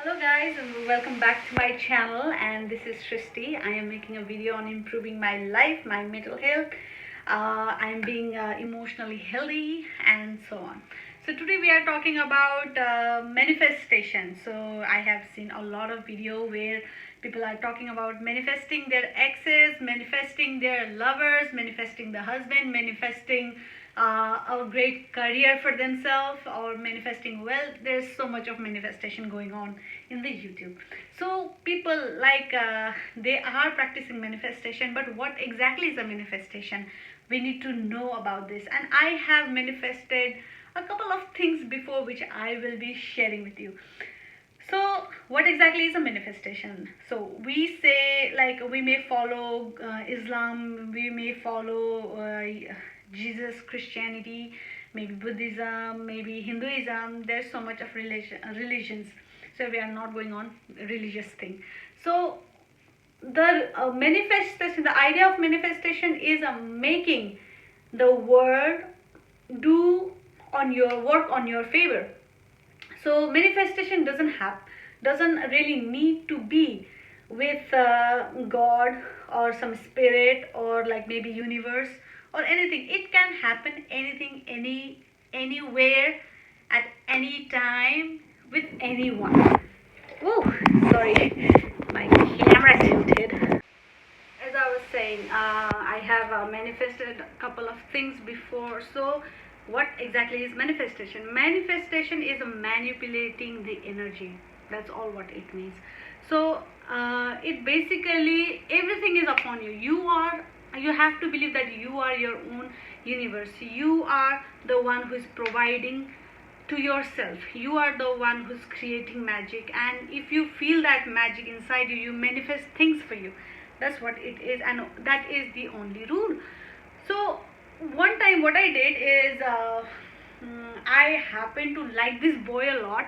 Hello guys, and welcome back to my channel, and this is Shrishti. I am making a video on improving my life, my mental health. I am being emotionally healthy and so on. So today we are talking about manifestation. So I have seen a lot of video where people are talking about manifesting their exes, manifesting their lovers, manifesting the husband, manifesting a great career for themselves, or manifesting wealth. There's so much of manifestation going on in the YouTube. So people they are practicing manifestation, but what exactly is a manifestation? We need to know about this, and I have manifested a couple of things before, which I will be sharing with you. So what exactly is a manifestation? So we say, like, we may follow Islam, we may follow Jesus, Christianity, maybe Buddhism, maybe Hinduism. There's so much of religions, so we are not going on religious thing. So the manifestation, the idea of manifestation is making the world do on your work on your favor. So manifestation doesn't really need to be with God or some spirit, or like maybe universe or anything. It can happen anything, anywhere, at any time, with anyone. Oh, sorry, my camera tilted. As I was saying, I have manifested a couple of things before. So what exactly is manifestation? Manifestation is manipulating the energy. That's all what it means. So it basically, everything is upon you. You have to believe that you are your own universe. You are the one who is providing to yourself. You are the one who's creating magic, and if you feel that magic inside you, you manifest things for you. That's what it is, and that is the only rule. So one time what I did is I happened to like this boy a lot,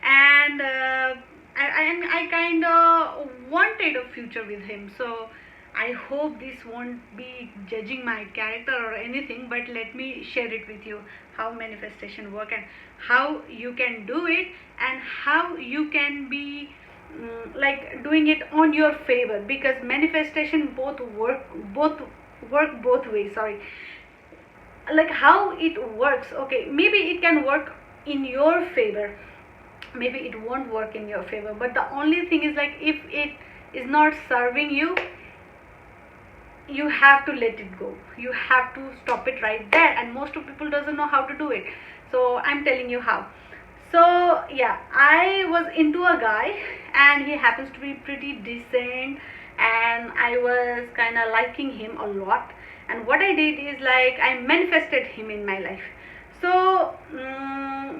and I kind of wanted a future with him. So I hope this won't be judging my character or anything, but let me share it with you, how manifestation work and how you can do it, and how you can be like doing it on your favor, because manifestation work both ways. Sorry, like how it works. Okay, maybe it can work in your favor, maybe it won't work in your favor, but the only thing is, like, if it is not serving you, you have to let it go. You have to stop it right there, and most of people doesn't know how to do it. So I'm telling you how. So yeah, I was into a guy, and he happens to be pretty decent, and I was kind of liking him a lot. And what I did is, like, I manifested him in my life. So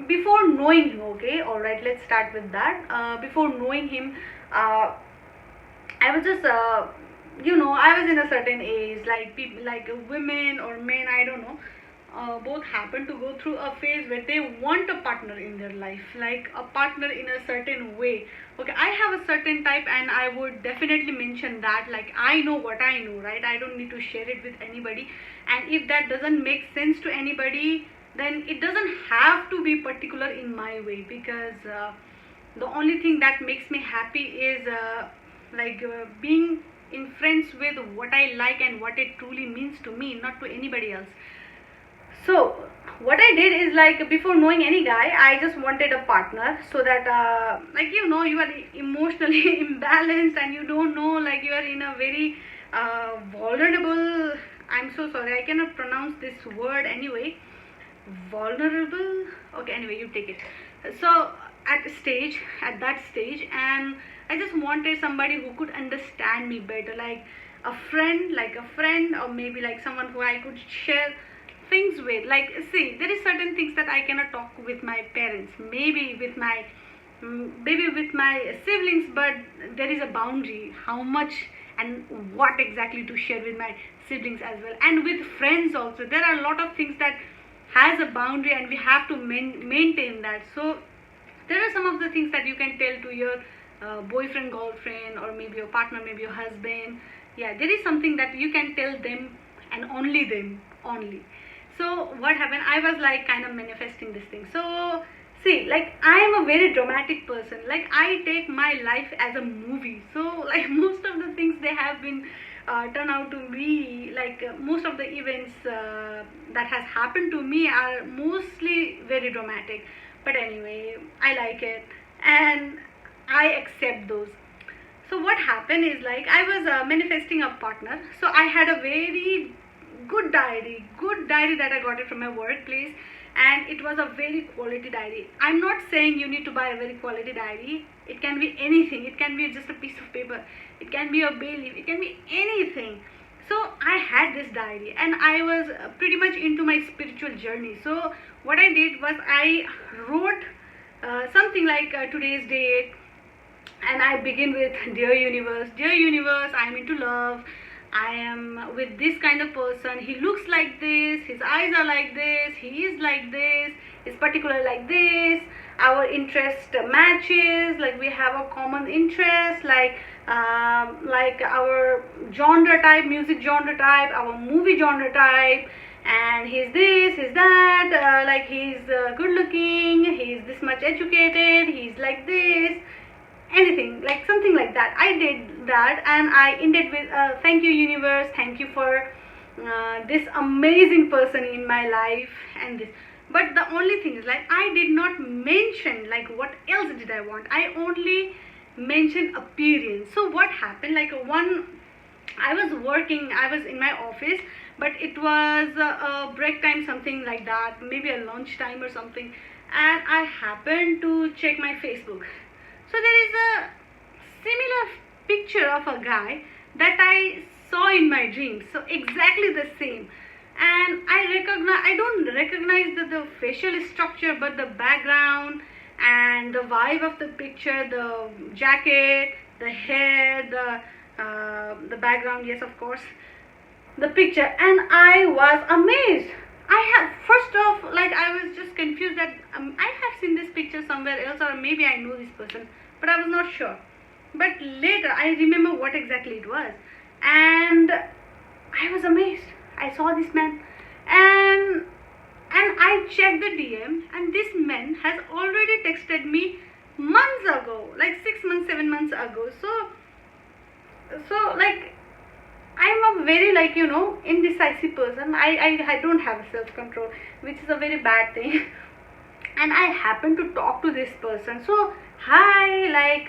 before knowing him, okay, all right, let's start with that. Before knowing him, I was just I was in a certain age, like people, like women or men, I don't know, both happen to go through a phase where they want a partner in their life, like a partner in a certain way. Okay, I have a certain type, and I would definitely mention that, like, I know what I know, right? I don't need to share it with anybody, and if that doesn't make sense to anybody, then it doesn't have to be particular in my way, because the only thing that makes me happy is being in friends with what I like and what it truly means to me, not to anybody else. So what I did is, like, before knowing any guy, I just wanted a partner, so that you are emotionally imbalanced, and you don't know, like, you are in a very vulnerable, I'm so sorry, I cannot pronounce this word anyway, vulnerable, okay, anyway, you take it. So at that stage, and I just wanted somebody who could understand me better, like a friend, or maybe like someone who I could share things with. Like, see, there is certain things that I cannot talk with my parents, maybe with my siblings, but there is a boundary how much and what exactly to share with my siblings as well, and with friends also. There are a lot of things that has a boundary, and we have to maintain that. So there are some of the things that you can tell to your boyfriend, girlfriend, or maybe your partner, maybe your husband. Yeah, there is something that you can tell them, and only them only. So what happened, I was like kind of manifesting this thing. So See, like I am a very dramatic person. Like I take my life as a movie. So like most of the things they have been turn out to me, like most of the events that has happened to me are mostly very dramatic. But anyway, I like it and I accept those. So what happened is like I was manifesting a partner. So I had a very good diary that I got it from my workplace, and it was a very quality diary. I'm not saying you need to buy a very quality diary. It can be anything. It can be just a piece of paper. It can be a bay leaf. It can be anything. So I had this diary and I was pretty much into my spiritual journey. So what I did was I wrote something like today's date, and I begin with dear universe, I am into love. I am with this kind of person. He looks like this, his eyes are like this, he is like this, is particular like this. Our interest matches, like we have a common interest, like our genre type, music genre type, our movie genre type, and he's this, he's that, like he's good looking, he's this much educated, he's like this, anything like something like that. I did that and I ended with thank you universe, thank you for this amazing person in my life and this. But the only thing is like I did not mention like what else did I want. I only mentioned appearance. So what happened, like one, I was working, I was in my office, but it was a break time, something like that, maybe a lunch time or something, and I happened to check my Facebook. So there is a similar picture of a guy that I saw in my dreams. So exactly the same. And I don't recognize the facial structure, but the background and the vibe of the picture, the jacket, the hair, the background, yes, of course, the picture. And I was amazed. I have, first off, like I was just confused that I have seen this picture somewhere else, or maybe I know this person, but I was not sure. But later I remember what exactly it was, and I was amazed. I saw this man, and I checked the DM, and this man has already texted me months ago, like 6 months, 7 months ago. So like I'm a very, like, you know, indecisive person. I don't have self control, which is a very bad thing. And I happened to talk to this person. So hi, like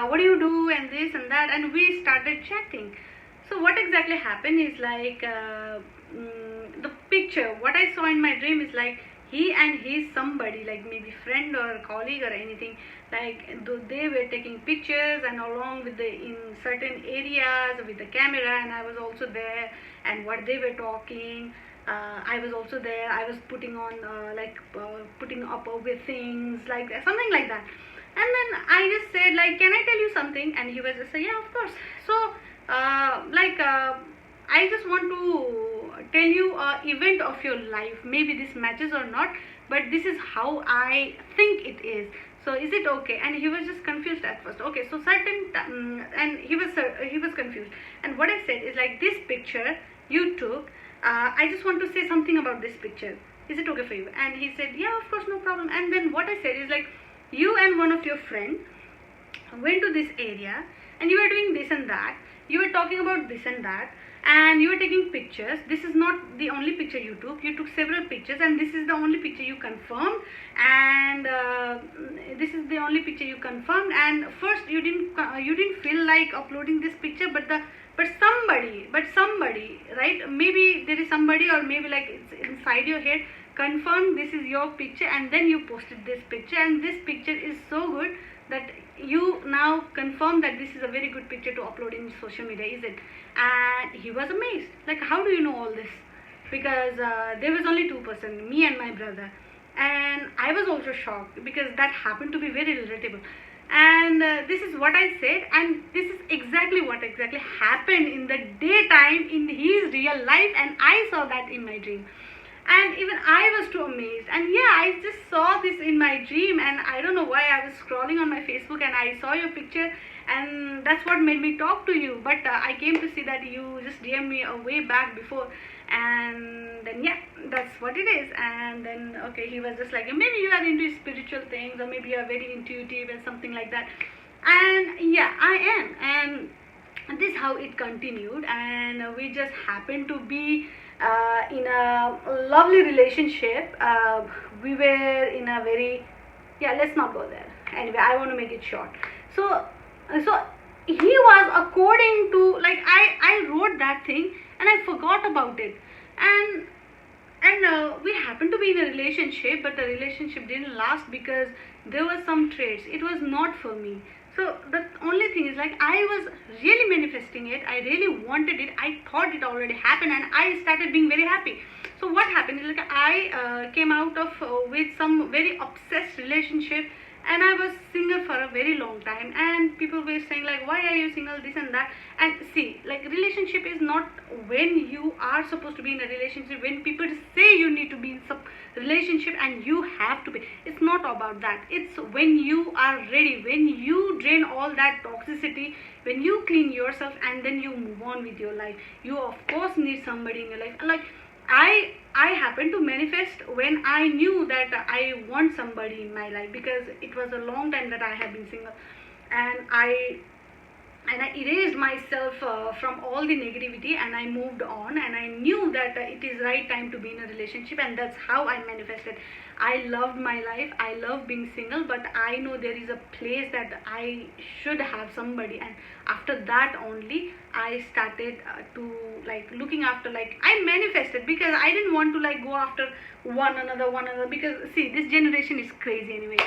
what do you do and this and that, and we started chatting. So what exactly happened is like the picture what I saw in my dream is like he and his somebody, like maybe friend or colleague or anything, like they were taking pictures and along with the in certain areas with the camera, and I was also there, and what they were talking, I was also there. I was putting on putting up with things like that, something like that. And then I just said like, can I tell you something? And he was just like, yeah, of course. So I just want to tell you a event of your life. Maybe this matches or not, but this is how I think it is. So is it okay? And he was just confused at first. Okay, so and he was confused. And what I said is like, this picture you took, I just want to say something about this picture. Is it okay for you? And he said, yeah, of course, no problem. And then what I said is like, you and one of your friends went to this area and you were doing this and that. You were talking about this and that, and you were taking pictures. This is not the only picture you took. You took several pictures, and this is the only picture you confirmed. And this is the only picture you confirmed. And first you didn't feel like uploading this picture, but somebody, right? Maybe there is somebody, or maybe like it's inside your head, confirmed this is your picture, and then you posted this picture, and this picture is so good that you now confirm that this is a very good picture to upload in social media, is it? And he was amazed, like, how do you know all this? Because there was only 2%, me and my brother, and I was also shocked because that happened to be very relatable. And this is what I said, and this is exactly what happened in the daytime in his real life, and I saw that in my dream. And even I was too amazed. And yeah, I just saw this in my dream, and I don't know why I was scrolling on my Facebook and I saw your picture, and that's what made me talk to you. But I came to see that you just DM me a way back before, and then yeah, that's what it is. And then okay, he was just like, maybe you are into spiritual things, or maybe you are very intuitive and something like that. And yeah, I am. And this how it continued, and we just happened to be in a lovely relationship. We were in a very, yeah, let's not go there. Anyway, I want to make it short. So he was according to, like, I wrote that thing and I forgot about it. And we happened to be in a relationship, but the relationship didn't last because there were some traits. It was not for me. So the only thing is, like, I was really manifesting it. I really wanted it. I thought it already happened, and I started being very happy. So what happened is, like, I came out of with some very obsessed relationship, and I was single for a very long time, and people were saying, like, why are you single, this and that. And see, like, relationship is not when you are supposed to be in a relationship, when people say you need to be in some relationship and you have to be. It's not about that. It's when you are ready, when you drain all that toxicity, when you clean yourself, and then you move on with your life. You of course need somebody in your life. Like, I happened to manifest when I knew that I want somebody in my life, because it was a long time that I have been single, and I erased myself from all the negativity, and I moved on, and I knew that it is right time to be in a relationship, and that's how I manifested. I loved my life, I love being single, but I know there is a place that I should have somebody, and after that only I started to, like, looking after, like, I manifested, because I didn't want to, like, go after one another, because see, this generation is crazy anyway.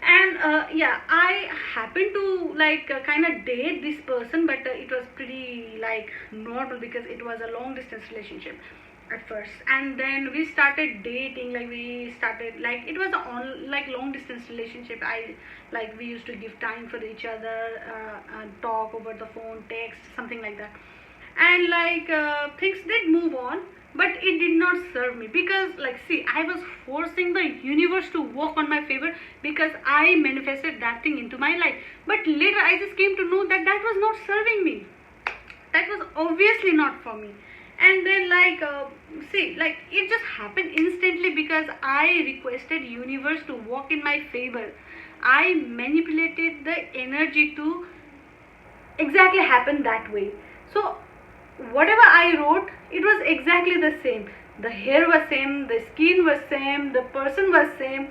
And yeah, I happened to, like, kind of date this person, but it was pretty, like, normal, because it was a long distance relationship at first, and then we started dating. Like, we started, like, it was on, like, long distance relationship. Like, we used to give time for each other, talk over the phone, text, something like that. And, like, things did move on, but it did not serve me, because, like, see, I was forcing the universe to work on my favor, because I manifested that thing into my life. But later I just came to know that that was not serving me, that was obviously not for me. And then, like, see, like, it just happened instantly, because I requested universe to work in my favor. I manipulated the energy to exactly happen that way. So whatever I wrote, it was exactly the same. The hair was same, the skin was same, the person was same.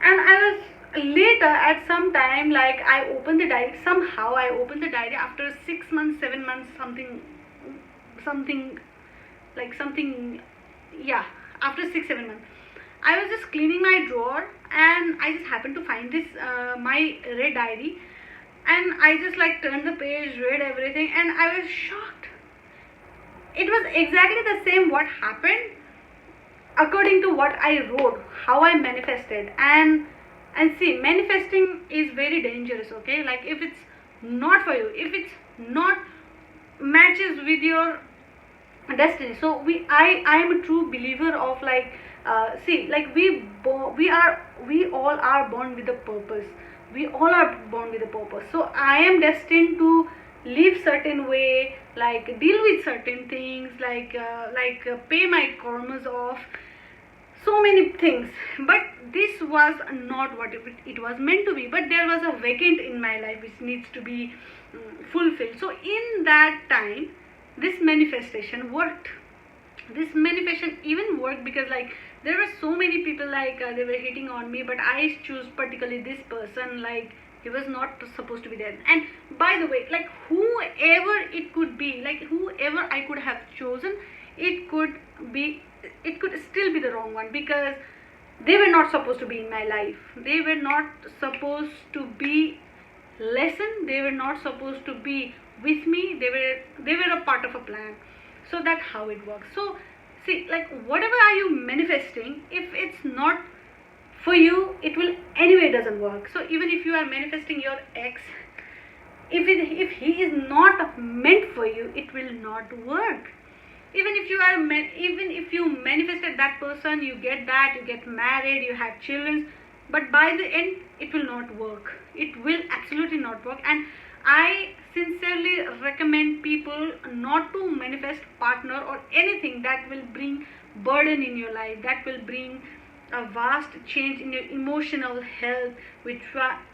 And I was later, at some time, like, I opened the diary. Somehow I opened the diary after 6 months, 7 months, something like something, yeah, after 6 7 months. I was just cleaning my drawer, and I just happened to find this my red diary, and I just, like, turned the page, read everything, and I was shocked. It was exactly the same what happened according to what I wrote, how I manifested. And see, manifesting is very dangerous, okay? Like, if it's not for you, if it's not matches with your destiny. So I am a true believer of, like, see, like, we all are born with a purpose. We all are born with a purpose. So I am destined to live certain way, like, deal with certain things, like, pay my karmas off, so many things. But this was not what it was meant to be. But there was a vacant in my life which needs to be fulfilled. So in that time, this manifestation worked. This manifestation even worked, because, like, there were so many people, like, they were hitting on me, but I choose particularly this person. Like, he was not supposed to be there. And by the way, like, whoever it could be, like, whoever I could have chosen, it could still be the wrong one, because they were not supposed to be in my life. They were not supposed to be lesson. They were not supposed to be with me. They were a part of a plan. So that's how it works. So see, like, whatever are you manifesting, if it's not for you, it will anyway doesn't work. So even if you are manifesting your ex, if he is not meant for you, it will not work. even if you are even if you manifested that person, you get that, you get married, you have children, but by the end it will not work. It will absolutely not work. And I sincerely recommend people not to manifest partner or anything that will bring burden in your life, that will bring a vast change in your emotional health. Which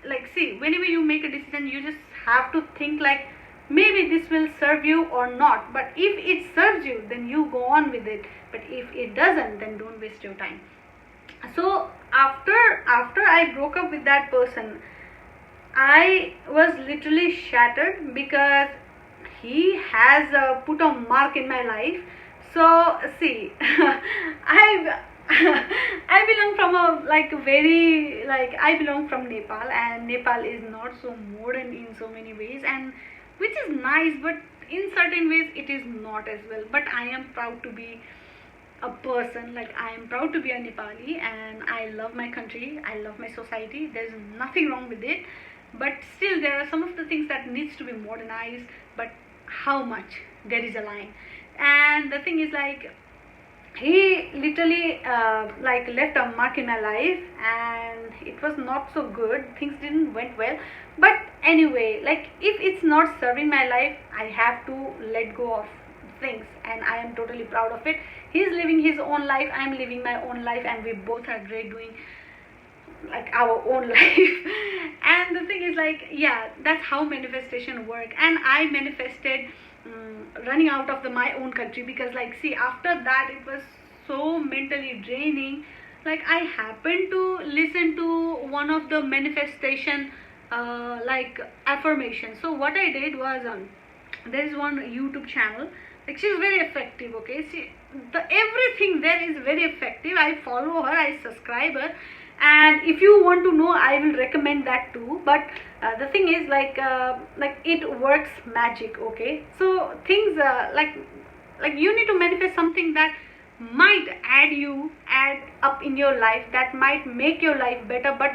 like, see, whenever you make a decision, you just have to think like, maybe this will serve you or not. But if it serves you, then you go on with it. But if it doesn't, then don't waste your time. So after I broke up with that person, I was literally shattered, because he has put a mark in my life. So see, I I belong from a like very like I belong from Nepal, and Nepal is not so modern in so many ways, and which is nice, but in certain ways it is not as well. But I am proud to be a person, like I am proud to be a Nepali, and I love my country, I love my society. There's nothing wrong with it, but still there are some of the things that needs to be modernized. But how much? There is a line. And the thing is like, he literally like left a mark in my life, and it was not so good. Things didn't went well. But anyway, like, if it's not serving my life, I have to let go of things, and I am totally proud of it. He's living his own life, I'm living my own life, and we both are great doing like our own life. And the thing is like, yeah, that's how manifestation work. And I manifested running out of my own country, because like, see, after that it was so mentally draining. Like, I happened to listen to one of the manifestation like affirmation. So what I did was, there is one YouTube channel, like, she's very effective. Okay, see, everything there is very effective. I follow her, I subscribe her, and if you want to know, I will recommend that too. But the thing is like it works magic. Okay, so things like you need to manifest something that might add up in your life, that might make your life better. But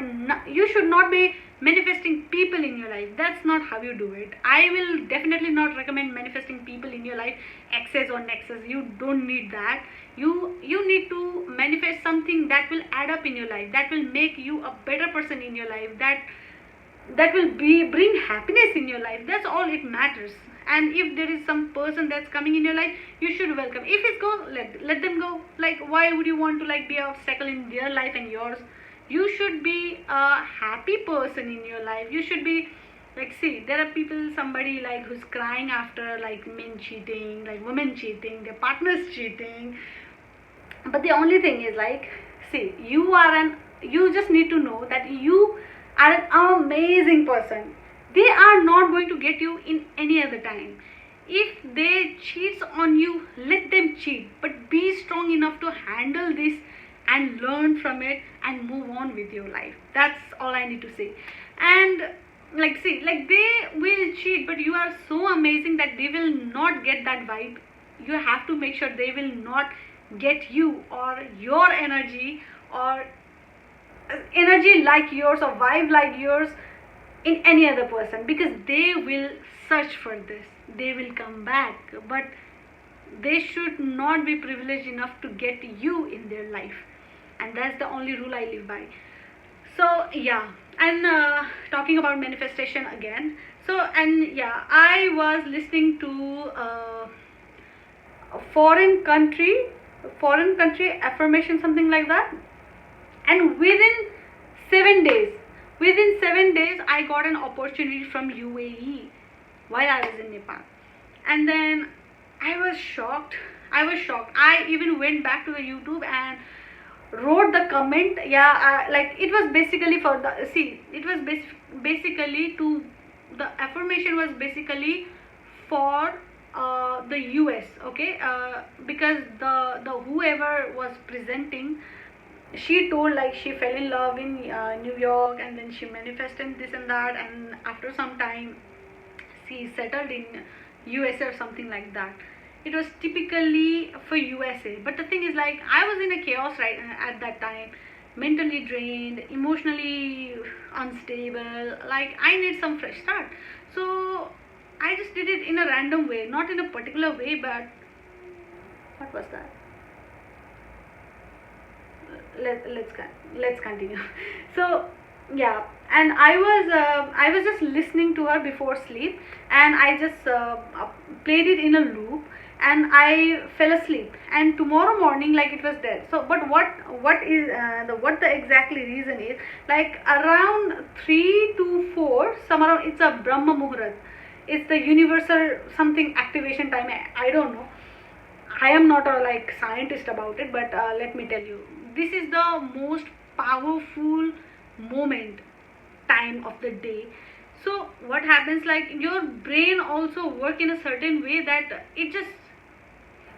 you should not be manifesting people in your life. That's not how you do it. I will definitely not recommend manifesting people in your life, excess or nexus. You don't need that. You need to manifest something that will add up in your life, that will make you a better person in your life, that will bring happiness in your life. That's all it matters. And if there is some person that's coming in your life, you should welcome. If it's go, let them go. Like, why would you want to like be an obstacle in their life and yours? You should be a happy person in your life. You should be like, see, there are people, somebody like who's crying after like men cheating, like women cheating, their partners cheating. But the only thing is like, see, you just need to know that you are an amazing person. They are not going to get you in any other time. If they cheats on you, let them cheat, but be strong enough to handle this and learn from it and move on with your life. That's all I need to say. And like, see, like, they will cheat, but you are so amazing that they will not get that vibe. You have to make sure they will not get you or your energy, or energy like yours, or vibe like yours, in any other person, because they will search for this, they will come back, but they should not be privileged enough to get you in their life. And that's the only rule I live by. So yeah, and talking about manifestation again. So, and yeah, I was listening to a foreign country affirmation, something like that. And within 7 days I got an opportunity from UAE while I was in Nepal. And then I was shocked. I even went back to the YouTube and wrote the comment. Yeah, like, it was basically for the, see, it was basically to, the affirmation was basically for the US. Okay, because the whoever was presenting, she told like she fell in love in New York, and then she manifested this and that, and after some time she settled in USA or something like that. It was typically for USA. But the thing is like, I was in a chaos right at that time, mentally drained, emotionally unstable. Like, I need some fresh start. So I just did it in a random way, not in a particular way, but what was that? Let's continue. So yeah, and I was just listening to her before sleep, and I just played it in a loop, and I fell asleep, and tomorrow morning like it was there. So but what is what the exactly reason is, like around 3 to 4 some around, it's a Brahma Muhurat, it's the universal something activation time. I don't know, I am not a like scientist about it, but let me tell you, this is the most powerful moment time of the day. So what happens, like your brain also work in a certain way that it just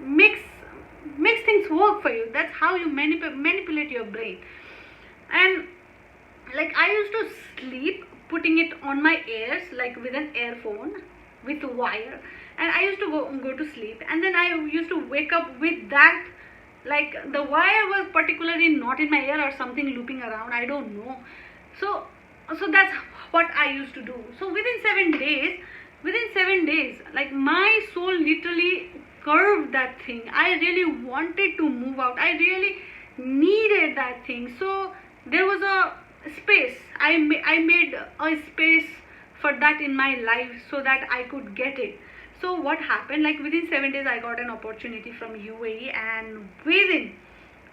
makes things work for you. That's how you manipulate your brain. And like I used to sleep putting it on my ears, like with an earphone with a wire, and I used to go to sleep, and then I used to wake up with that, like the wire was particularly not in my ear or something looping around, I don't know. So that's what I used to do. So within 7 days, like my soul literally curved that thing. I really wanted to move out, I really needed that thing. So there was a space, I made a space for that in my life so that I could get it. So what happened, like within 7 days I got an opportunity from UAE, and within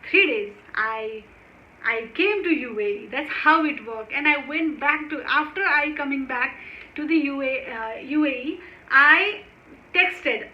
3 days I came to UAE. That's how it worked. And I went back to, after I coming back to the UAE, I texted,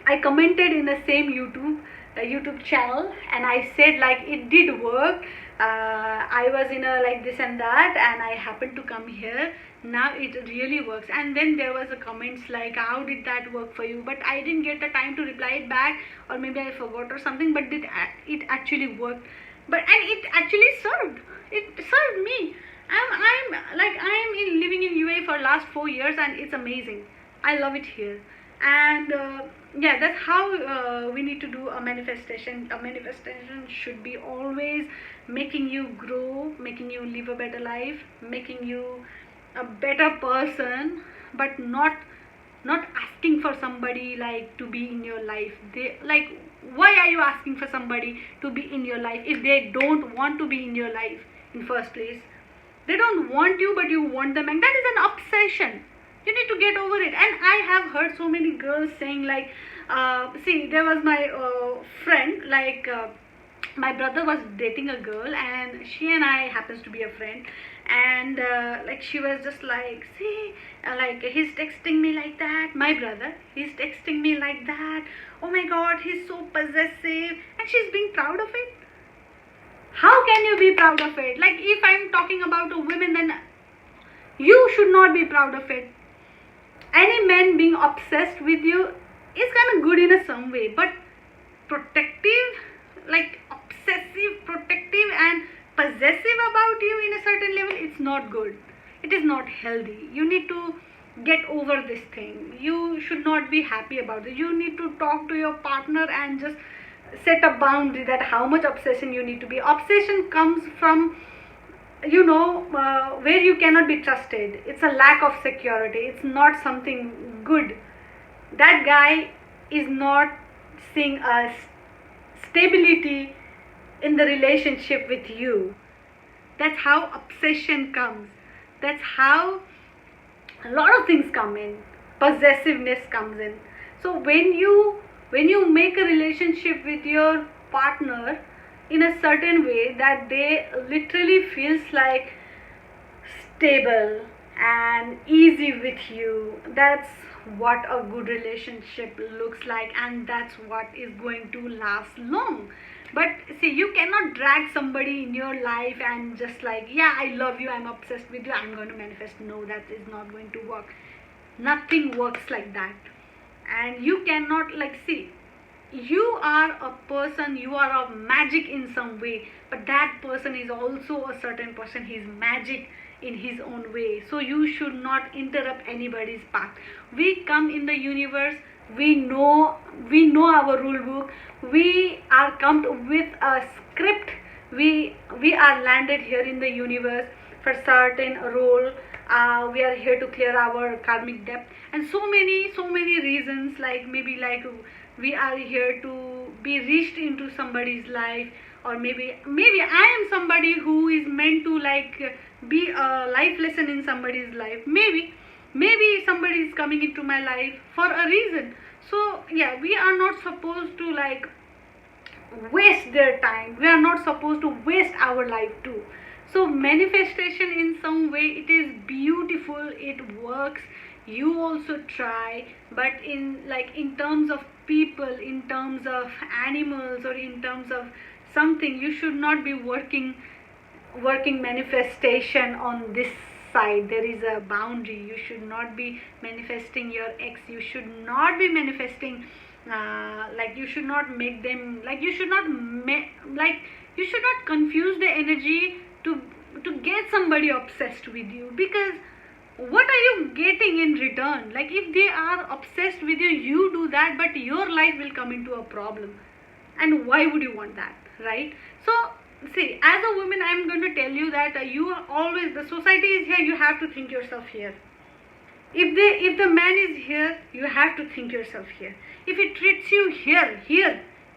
I commented in the same YouTube channel, and I said like it did work. I was in a like this and that, and I happened to come here. Now it really works. And then there was a comments like, how did that work for you? But I didn't get the time to reply it back, or maybe I forgot or something. But it actually worked. But and it actually served. It served me. I'm living in UAE for last 4 years, and it's amazing. I love it here. And yeah, that's how we need to do a manifestation. A manifestation should be always making you grow, making you live a better life, making you a better person, but not asking for somebody like to be in your life. They like, why are you asking for somebody to be in your life if they don't want to be in your life in first place? They don't want you, but you want them, and that is an obsession. You need to get over it. And I have heard so many girls saying like, see, there was my friend, like my brother was dating a girl, and she and I happens to be a friend, and like she was just like, see, like he's texting me like that, my brother, he's texting me like that, oh my god, he's so possessive, and she's being proud of it. How can you be proud of it? Like if I'm talking about a woman, then you should not be proud of it. Any man being obsessed with you is kind of good in a some way, but protective, like obsessive, protective and possessive about you in a certain level, it's not good. It is not healthy. You need to get over this thing. You should not be happy about it. You need to talk to your partner and just set a boundary that how much obsession you need to be. Obsession comes from, you know, where you cannot be trusted. It's a lack of security. It's not something good. That guy is not seeing a stability in the relationship with you. That's how obsession comes. That's how a lot of things come in. Possessiveness comes in. So when you make a relationship with your partner in a certain way that they literally feels like stable and easy with you, that's what a good relationship looks like, and that's what is going to last long. But see, you cannot drag somebody in your life and just like, yeah, I love you, I'm obsessed with you, I'm going to manifest. No, that is not going to work. Nothing works like that. And you cannot, like, see, you are a person, you are a magic in some way, but that person is also a certain person. He's magic in his own way. So you should not interrupt anybody's path. We come in the universe, we know our rule book, we are come with a script. We are landed here in the universe for certain role. We are here to clear our karmic debt, and so many reasons, like maybe like we are here to be reached into somebody's life, or maybe I am somebody who is meant to be a life lesson in somebody's life. Maybe somebody is coming into my life for a reason. So yeah, we are not supposed to waste their time. We are not supposed to waste our life too. So manifestation, in some way, it is beautiful, it works. You also try, but in terms of people, in terms of animals, or in terms of something, you should not be working manifestation on this side. There is a boundary. You should not be manifesting your ex. You should not be manifesting you should not make them, you should not you should not confuse the energy to get somebody obsessed with you, because what are you getting in return? If they are obsessed with you, you do that, but your life will come into a problem. And why would you want that, right? So see, as a woman, I'm going to tell you that you are always, the society is here, you have to think yourself here. If the man is here, you have to think yourself here. If he treats you here,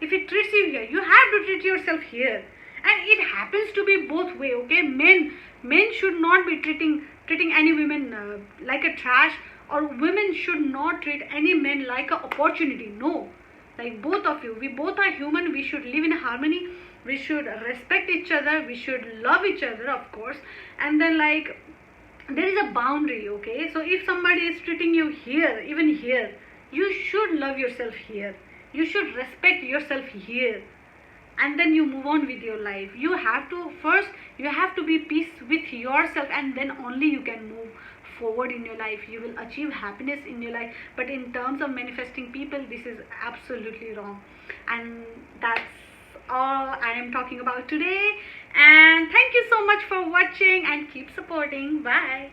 if he treats you here, you have to treat yourself here. And it happens to be both way, okay? Men should not be treating any women like a trash, or women should not treat any men like an opportunity. No, both of you, we both are human. We should live in harmony. We should respect each other. We should love each other, of course. And then there is a boundary, okay? So if somebody is treating you here, even here, you should love yourself here. You should respect yourself here. And then you move on with your life. You have to be peace with yourself, and then only you can move forward in your life. You will achieve happiness in your life. But in terms of manifesting people, this is absolutely wrong. And that's all I am talking about today. And thank you so much for watching, and keep supporting. Bye.